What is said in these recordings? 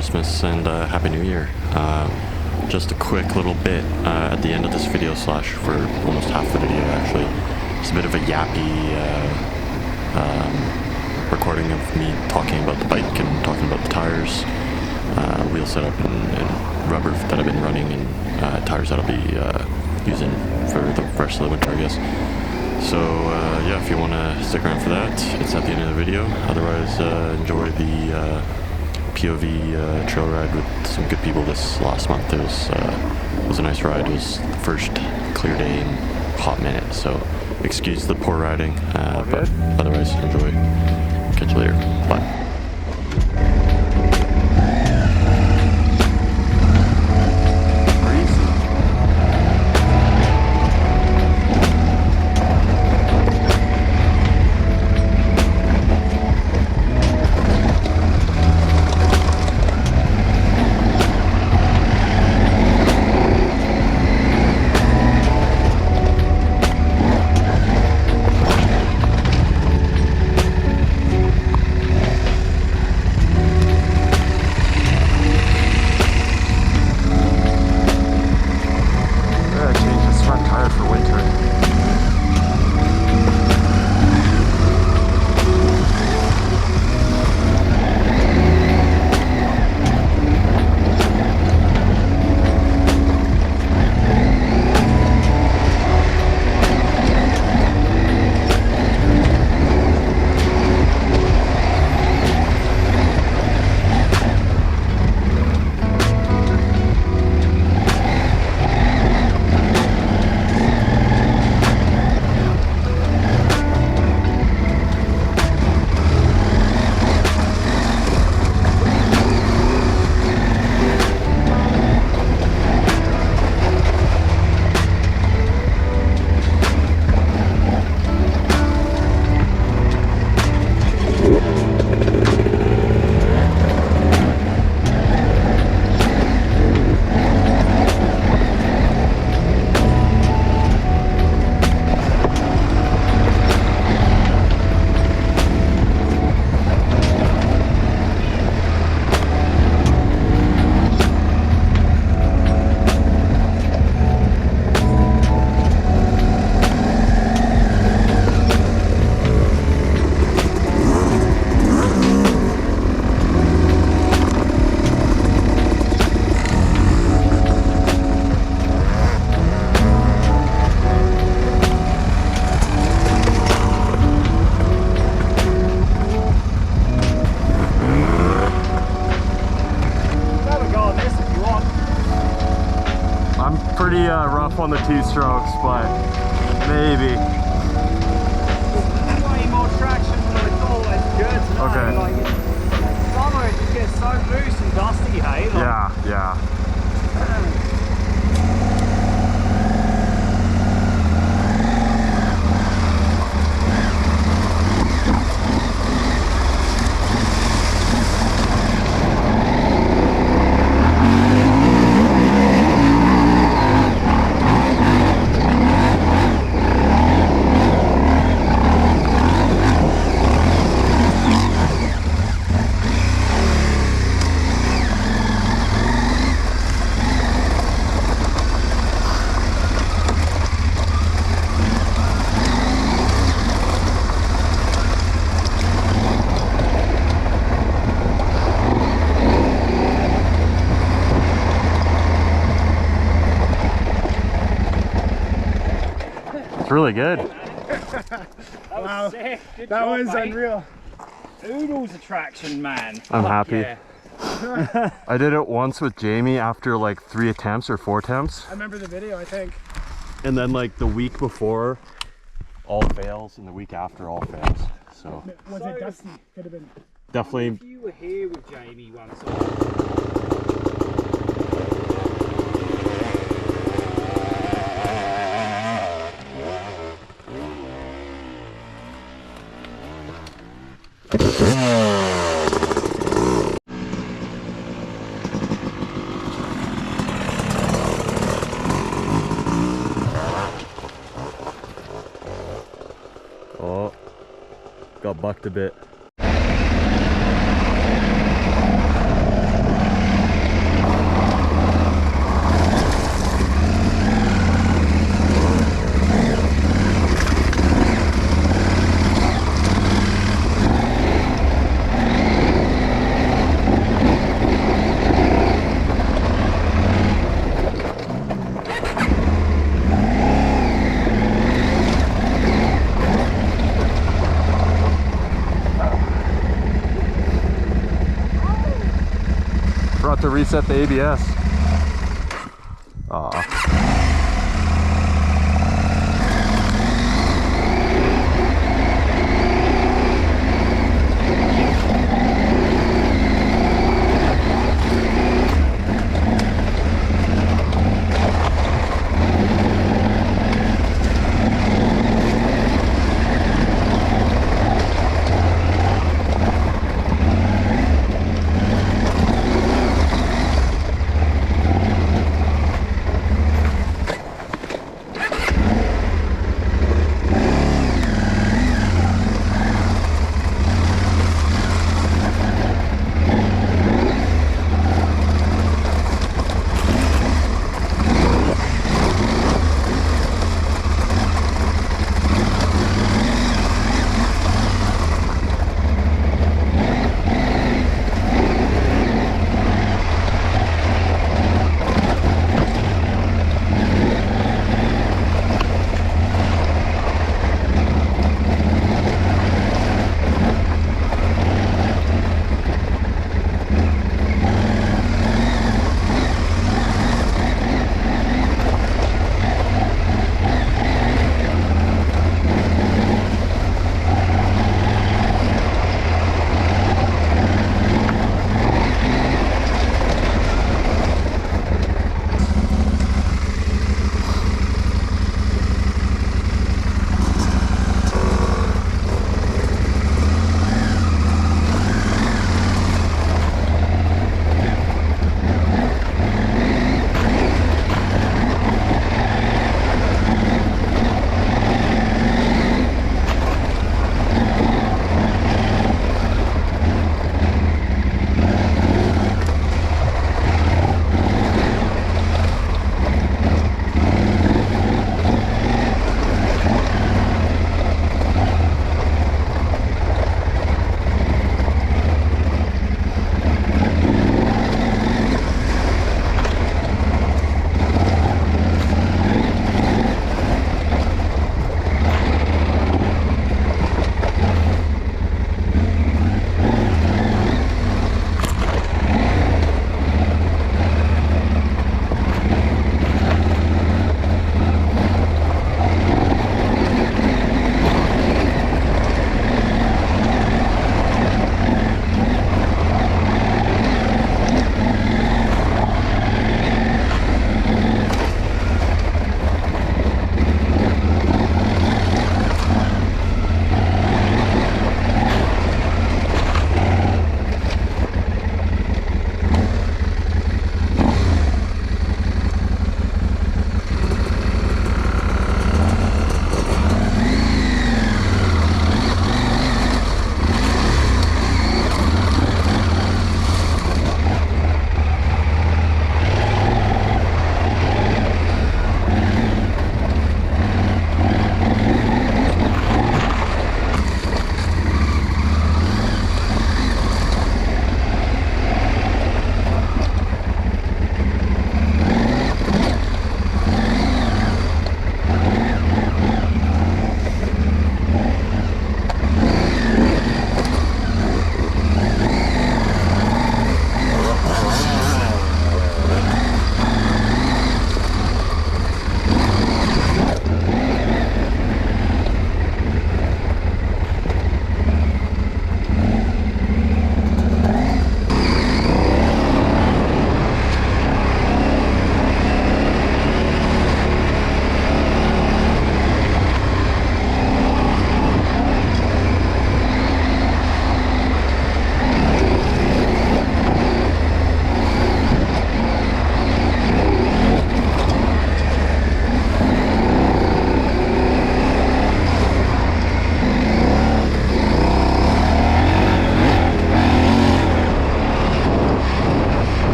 Christmas and Happy New Year. Just a quick little bit at the end of this video slash for almost half the video actually. It's a bit of a yappy recording of me talking about the bike and talking about the tires, wheel setup and rubber that I've been running, and tires that I'll be using for the rest of the winter, I guess. So yeah, if you want to stick around for that, it's at the end of the video. Otherwise, enjoy the POV trail ride with some good people this last month. It was a nice ride. It was the first clear day in a hot minute, so excuse the poor riding, but otherwise enjoy. Catch you later. Bye. Pretty rough on the two-strokes, but maybe. Way more traction than I thought was good tonight. Okay. Like, summer it just gets so loose and dusty, hey? Like, Yeah. Really good. That was sick. Good that job, was mate. unreal. Oodles of traction, man. I'm Fuck happy. Yeah. I did it once with Jamie after like 3 attempts or 4 attempts. I remember the video, I think. And then like the week before, all fails, and the week after, all fails. So Was it dusty? Could have been. definitely. If you were here with Jamie once, Oh, got bucked a bit. forgot to reset the ABS. Aw.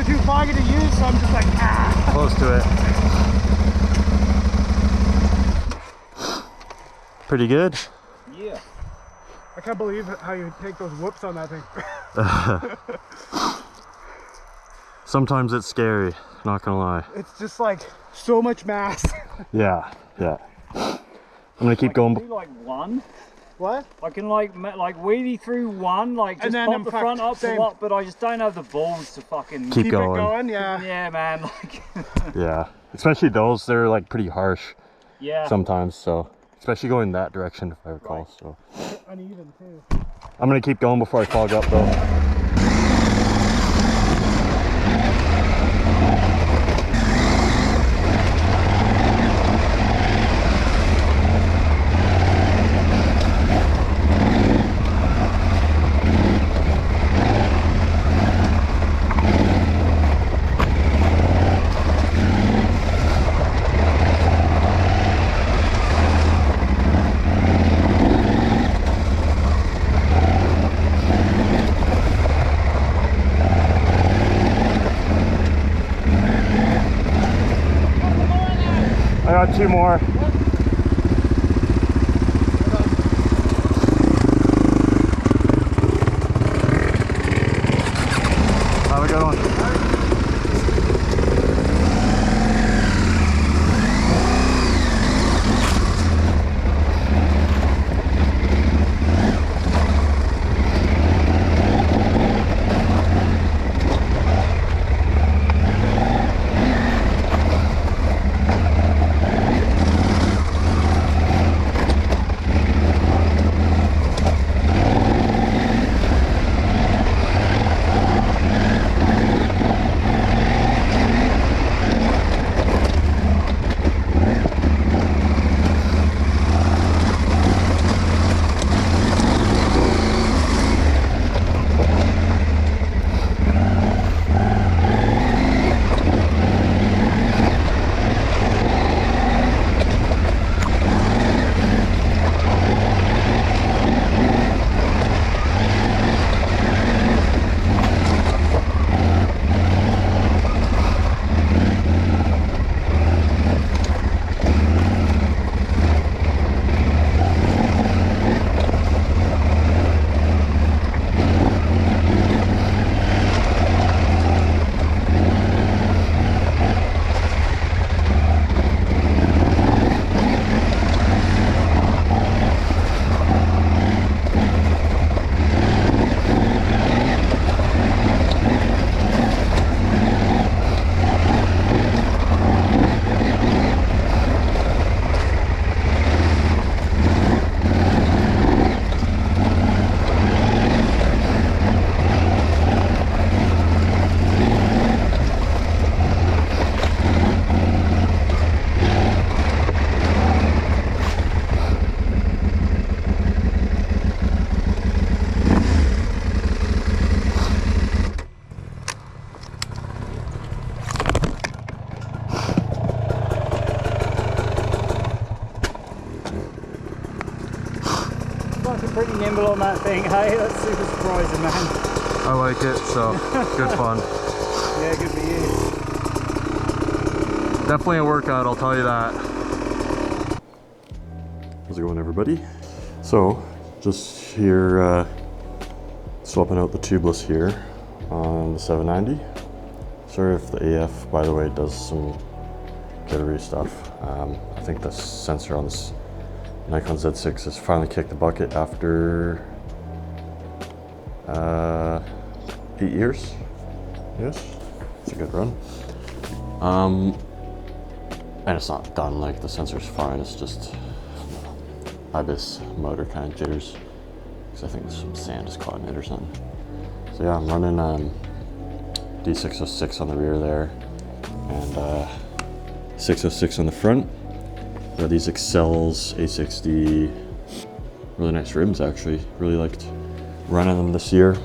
too foggy to use, so I'm just like, ah. Close to it. Pretty good. Yeah. I can't believe how you take those whoops on that thing. Sometimes it's scary, not gonna lie. It's just like so much mass. Yeah, yeah. I'm gonna keep going. Do like one. What? I can like wheelie through one, like just And then pop I'm the front up same. a lot, but I just don't have the balls to fucking Keep Keep going. it going, yeah. Yeah, man. Like. Yeah, especially those, they're like pretty harsh Yeah. sometimes, so. Especially going that direction, if I recall, Right. so. Uneven too. I'm gonna keep going before I fog up though. I got 2 more. Have a good one. Fucking pretty nimble on that thing, hey? That's super surprising, man. I like it, so good fun. Yeah, good for you. Definitely a workout, I'll tell you that. How's it going, everybody? So, just here, swapping out the tubeless here on the 790. Sorry if the AF, by the way, does some jittery stuff. I think the sensor on this Nikon Z6 has finally kicked the bucket after 8 years. Yes, it's a good run. And it's not done, like the sensor's fine, it's just IBIS motor kind of jitters. Because I think some sand is caught in it or something. So yeah, I'm running D606 on the rear there, and 606 on the front. These Excels A6D, really nice rims actually. Really liked running them this year.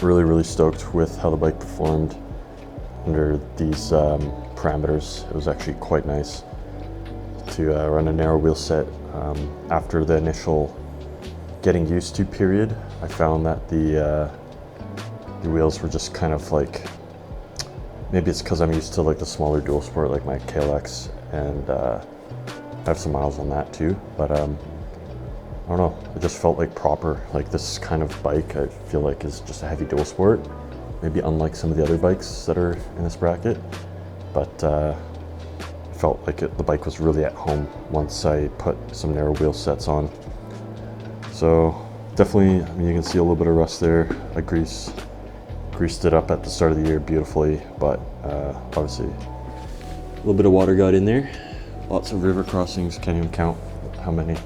Really stoked with how the bike performed under these parameters. It was actually quite nice to run a narrow wheel set. After the initial getting used to period, I found that the wheels were just kind of like maybe it's because I'm used to like the smaller dual sport, like my KLX, and I have some miles on that too. But I don't know, it just felt like proper. Like this kind of bike, I feel like is just a heavy dual sport. Maybe unlike some of the other bikes that are in this bracket, but felt like the bike was really at home once I put some narrow wheel sets on. So definitely, I mean, you can see a little bit of rust there. I greased it up at the start of the year beautifully, but obviously a little bit of water got in there. Lots of river crossings, can't even count how many.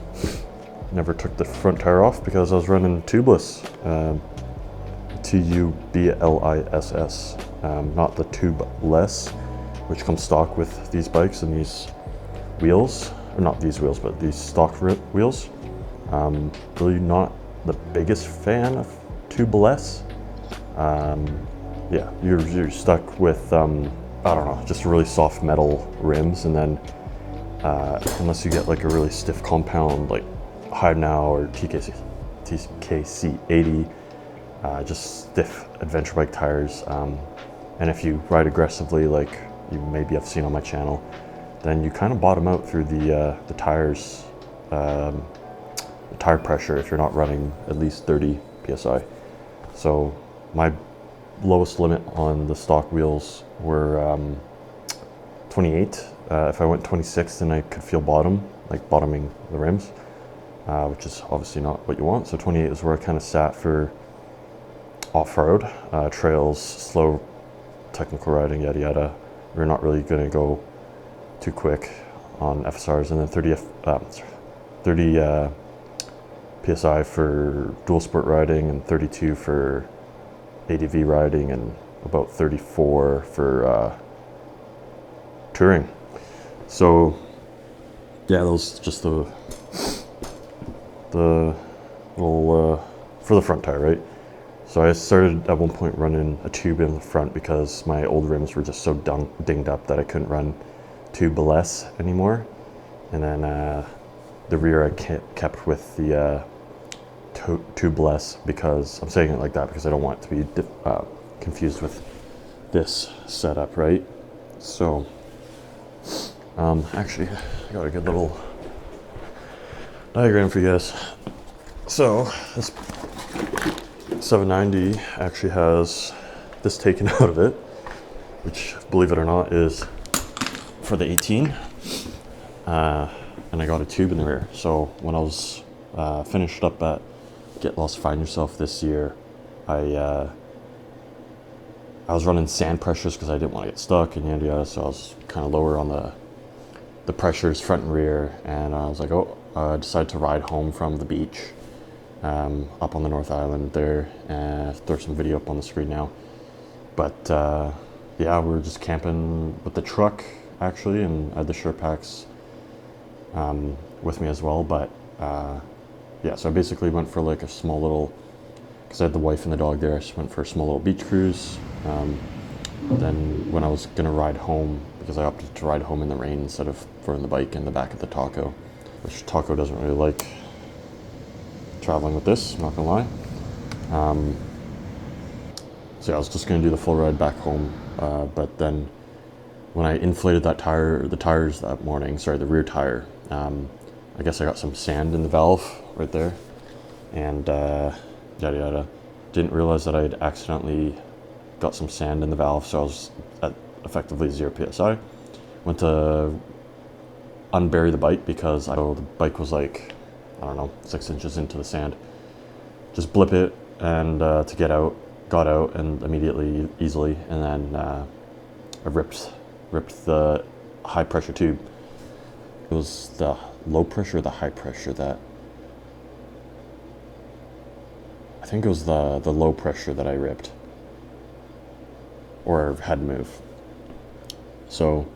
Never took the front tire off because I was running tubeless. T-U-B-L-I-S-S, not the tubeless, which comes stock with these bikes and these wheels, or not these wheels, but these stock wheels. Really not the biggest fan of tubeless. Yeah, you're stuck with, I don't know, just really soft metal rims, and then unless you get like a really stiff compound like Hide Now or TKC 80, just stiff adventure bike tires. And if you ride aggressively, like you maybe have seen on my channel, then you kind of bottom out through the tires, the tire pressure if you're not running at least 30 psi. So my lowest limit on the stock wheels were 28. If I went 26, then I could feel bottoming the rims, which is obviously not what you want. So 28 is where I kind of sat for off-road, trails, slow technical riding, yada yada. We're not really going to go too quick on FSRs, and then 30 psi for dual sport riding, and 32 for ADV riding, and about 34 for touring. So yeah, those just the little for the front tire, right? So I started at one point running a tube in the front because my old rims were just so dinged up that I couldn't run tubeless anymore. And then the rear I kept with the tubeless, because I'm saying it like that because I don't want it to be confused with this setup, right? So actually I got a good little diagram for you guys. So this 790 actually has this taken out of it, which, believe it or not, is for the 18, and I got a tube in the rear. So when I was finished up at Get Lost Find Yourself this year, I was running sand pressures because I didn't want to get stuck and yada yada, so I was kind of lower on the pressures front and rear, and I was like, I decided to ride home from the beach up on the North Island there, and throw some video up on the screen now. But yeah, we were just camping with the truck actually, and I had the Sure Packs with me as well. But yeah, so I basically went for like a small little, because I had the wife and the dog there, I just went for a small little beach cruise. Then when I was gonna ride home, because I opted to ride home in the rain instead of throwing the bike in the back of the Taco, which Taco doesn't really like traveling with this, I'm not gonna lie. So yeah, I was just gonna do the full ride back home, but then when I inflated the tires that morning, the rear tire, I guess I got some sand in the valve right there, and yada yada. Didn't realize that I had accidentally got some sand in the valve, so I was at effectively 0 psi. Went to unbury the bike because the bike was like, I don't know, 6 inches into the sand. Just blip it, and to get out, got out, and immediately, easily, and then I ripped the high pressure tube. It was the low pressure, the high pressure that, I think it was the low pressure that I ripped, or had to move. So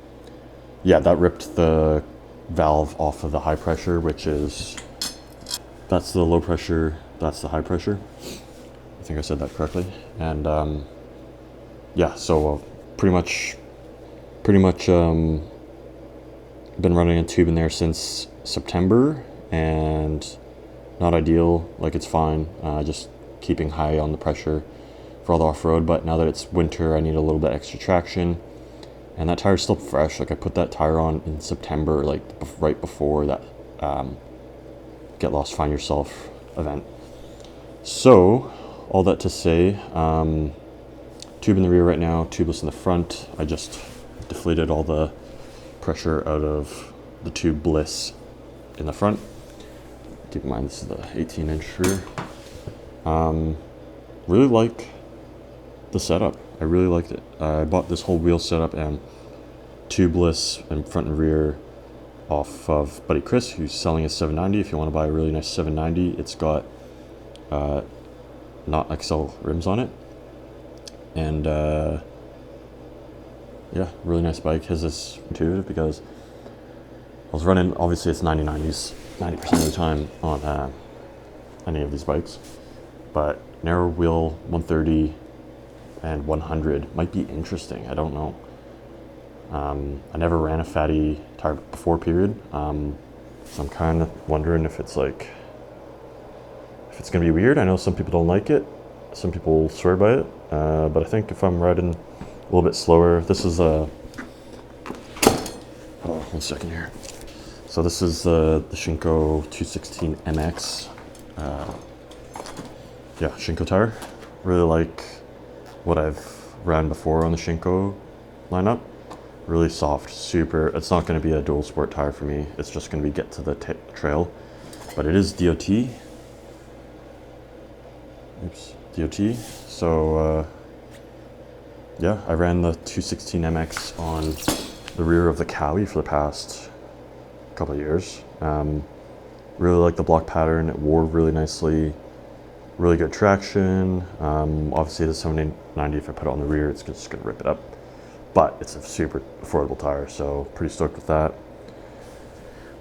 yeah, that ripped the valve off of the high pressure, which is, that's the low pressure, that's the high pressure. I think I said that correctly. And yeah, so pretty much been running a tube in there since September, and not ideal. Like, it's fine, just keeping high on the pressure for all the off-road, but now that it's winter, I need a little bit extra traction. And that tire's still fresh. Like I put that tire on in September, like right before that Get Lost Find Yourself event. So, all that to say, tube in the rear right now, tubeless in the front. I just deflated all the pressure out of the tube bliss in the front. Keep in mind this is the 18-inch rear. Really like the setup. I really liked it. I bought this whole wheel setup and tubeless and front and rear off of Buddy Chris, who's selling a 790. If you want to buy a really nice 790, it's got not XL rims on it. And yeah, really nice bike. His is intuitive because I was running, obviously it's 90s 90% of the time on any of these bikes, but narrow wheel 130 and 100 might be interesting. I don't know. I never ran a fatty tire before, period. So I'm kind of wondering if it's like, if it's gonna be weird. I know some people don't like it. Some people swear by it. But I think if I'm riding a little bit slower, this is a, oh, 1 second here. So this is the Shinko 216 MX. Yeah, Shinko tire. Really like what I've ran before on the Shinko lineup. Really soft, super. It's not going to be a dual sport tire for me. It's just going to be get to the trail. But it is DOT. Oops, DOT. So yeah, I ran the 216 MX on the rear of the Cowie for the past couple of years. Really like the block pattern. It wore really nicely. Really good traction. Obviously the 790, if I put it on the rear, it's just gonna rip it up. But it's a super affordable tire, so pretty stoked with that.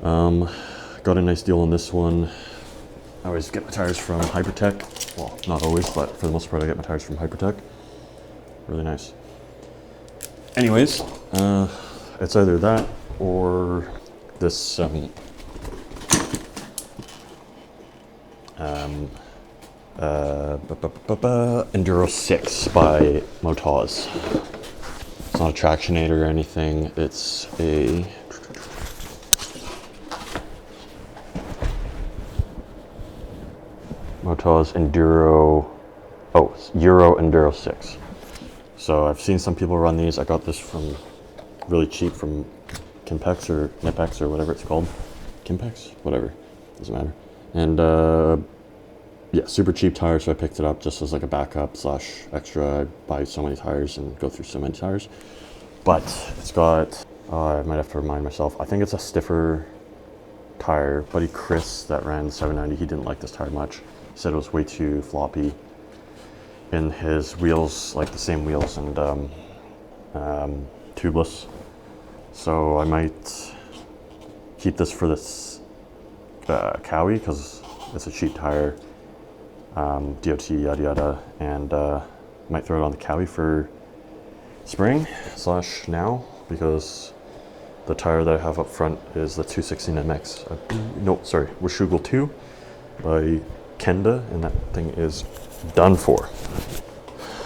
Got a nice deal on this one. I always get my tires from Hypertech. Well, not always, but for the most part I get my tires from Hypertech. Really nice. Anyways, it's either that or this Enduro 6 by Motaz. It's not a Tractionator or anything. It's a Motaz Enduro, Euro Enduro 6. So I've seen some people run these. I got this from really cheap from Kimpex or Nipex or whatever it's called. Kimpex? Whatever. Doesn't matter. And yeah, super cheap tire, so I picked it up just as like a backup slash extra. I buy so many tires and go through so many tires. But it's got, I might have to remind myself, I think it's a stiffer tire. Buddy Chris that ran the 790, he didn't like this tire much. He said it was way too floppy in his wheels, like the same wheels, and tubeless. So I might keep this for this Cowie because it's a cheap tire. DOT, yada yada, and might throw it on the Cowie for spring / now, because the tire that I have up front is the 216 MX. No, sorry, Washougal 2 by Kenda, and that thing is done for.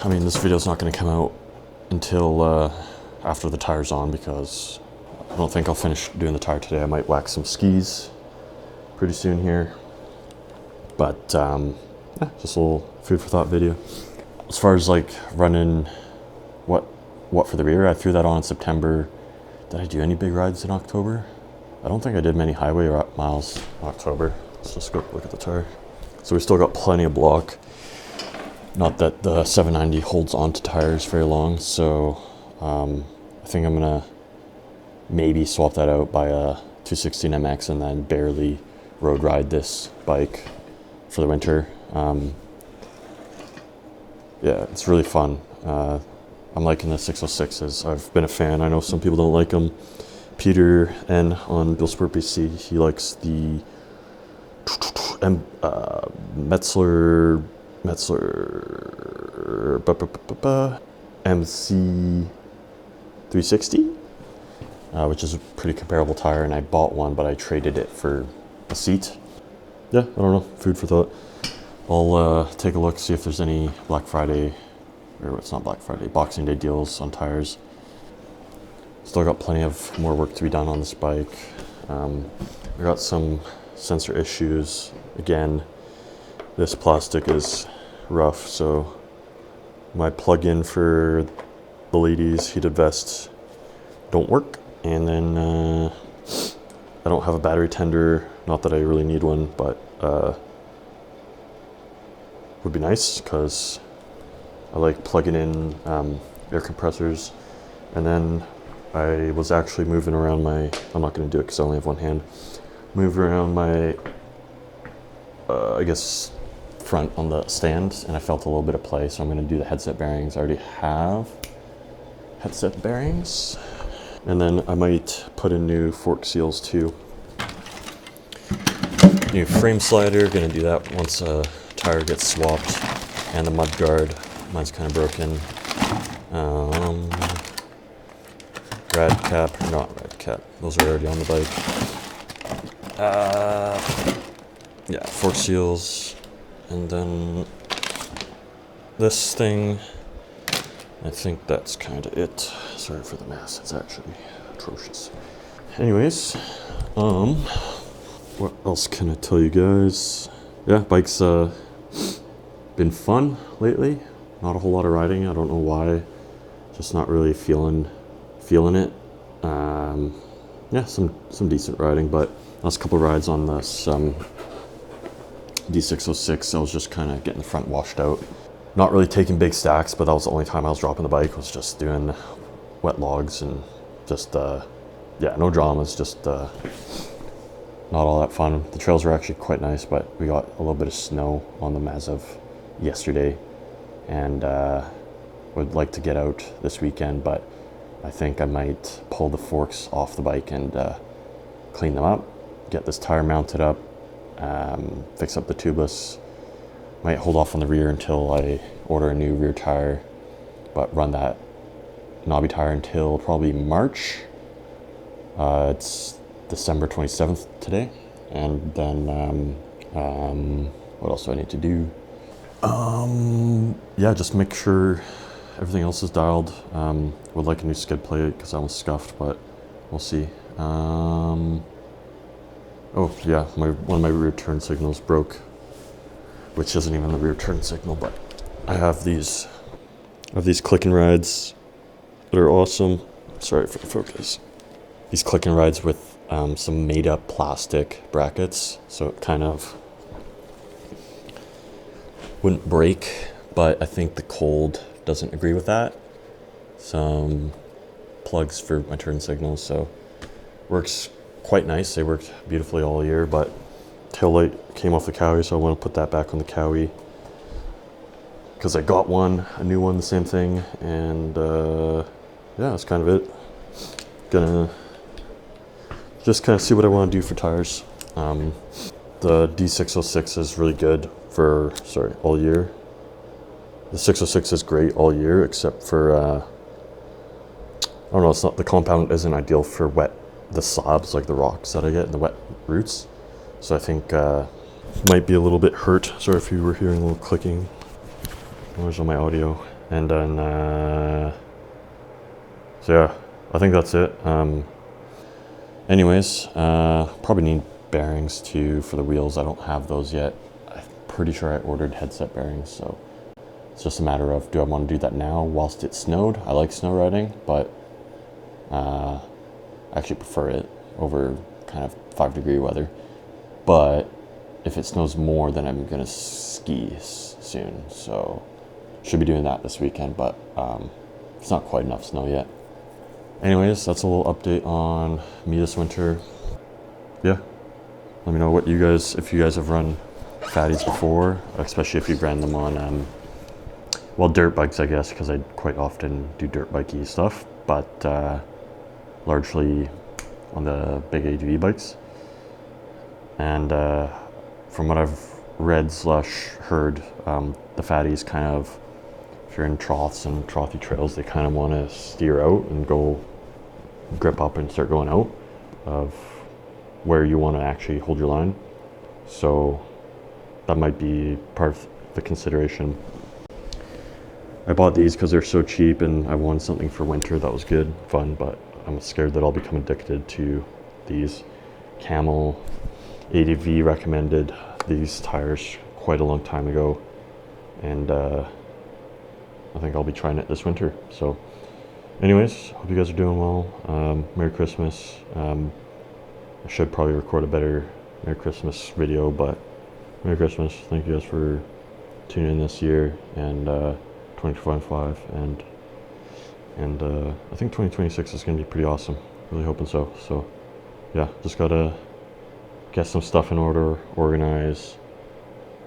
I mean, this video's not going to come out until after the tire's on, because I don't think I'll finish doing the tire today. I might wax some skis pretty soon here, but yeah, just a little food for thought video. As far as like running what for the rear, I threw that on in September. Did I do any big rides in October? I don't think I did many highway miles in October. Let's just go look at the tire. So we still got plenty of block. Not that the 790 holds onto tires very long, so I think I'm gonna maybe swap that out by a 216 MX and then barely road ride this bike for the winter. Yeah, it's really fun. I'm liking the 606s. I've been a fan. I know some people don't like them. Peter N on Bill Sport BC, he likes the Metzler MC 360, which is a pretty comparable tire, and I bought one, but I traded it for a seat. Yeah, I don't know, food for thought. I'll take a look, see if there's any Black Friday or it's not Black Friday, Boxing Day deals on tires. Still got plenty of more work to be done on this bike. I got some sensor issues. Again, this plastic is rough, so my plug-in for the ladies' heated vests don't work. And then I don't have a battery tender, not that I really need one, but would be nice because I like plugging in air compressors. And then I was actually moving around my, I'm not going to do it because I only have one hand, move around my, I guess, front on the stand, and I felt a little bit of play, so I'm going to do the headset bearings. I already have headset bearings. And then I might put in new fork seals too. New frame slider, going to do that once a tire gets swapped, and the mud guard, mine's kind of broken. Rad cap, or not rad cap, those are already on the bike. Yeah, fork seals, and then this thing, I think that's kind of it. Sorry for the mess, it's actually atrocious. Anyways, what else can I tell you guys? Yeah, bike's been fun lately. Not a whole lot of riding, I don't know why. Just not really feeling it. Yeah, some decent riding, but last couple rides on this D606, I was just kind of getting the front washed out. Not really taking big stacks, but that was the only time I was dropping the bike, was just doing wet logs and just, yeah, no dramas, just not all that fun. The trails were actually quite nice, but we got a little bit of snow on them as of yesterday, and would like to get out this weekend, but I think I might pull the forks off the bike and clean them up, get this tire mounted up, fix up the tubeless. Might hold off on the rear until I order a new rear tire, but run that knobby tire until probably March. It's December 27th today. And then, what else do I need to do? Yeah, just make sure everything else is dialed. Would like a new skid plate because I was scuffed, but we'll see. Oh yeah, one of my rear turn signals broke, which isn't even the rear turn signal, but I have these clicking rides that are awesome. Sorry for the focus. These clicking rides with some made up plastic brackets, so it kind of wouldn't break, but I think the cold doesn't agree with that. Some plugs for my turn signals, so works quite nice. They worked beautifully all year, but tail light came off the Cowie, so I want to put that back on the Cowie because I got one, a new one, the same thing, and yeah, that's kind of it. Gonna just kind of see what I want to do for tires. The D606 is really good for, all year. The 606 is great all year, except for, I don't know, it's not, the compound isn't ideal for the slabs, like the rocks that I get in the wet roots. So I think might be a little bit hurt. Sorry if you were hearing a little clicking noise on my audio. And then, so yeah, I think that's it. Anyways, probably need bearings too for the wheels. I don't have those yet. I'm pretty sure I ordered headset bearings, so it's just a matter of, do I want to do that now whilst it snowed? I like snow riding, but I actually prefer it over kind of 5-degree weather. But if it snows more, then I'm gonna ski soon, so should be doing that this weekend, but it's not quite enough snow yet. Anyways, that's a little update on me this winter. Yeah, let me know what if you guys have run fatties before, especially if you've ran them on well, dirt bikes, I guess, because I quite often do dirt bikey stuff, but largely on the big ADV bikes. And from what I've read/heard, the fatties kind of, if you're in troughs and trothy trails, they kind of want to steer out and go grip up and start going out of where you want to actually hold your line. So that might be part of the consideration. I bought these because they're so cheap, and I wanted something for winter that was good, fun, but I'm scared that I'll become addicted to these. Camel ADV recommended these tires quite a long time ago, and I think I'll be trying it this winter. So anyways, hope you guys are doing well. Merry Christmas. I should probably record a better Merry Christmas video, but Merry Christmas. Thank you guys for tuning in this year, and 2025, and I think 2026 is going to be pretty awesome. Really hoping so. So yeah, just gotta get some stuff in order, organize,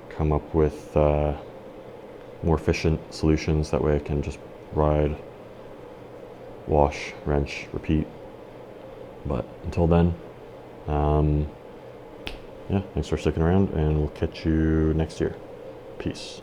come up with more efficient solutions. That way I can just ride, wash, wrench, repeat. But until then, yeah, thanks for sticking around, and we'll catch you next year. Peace.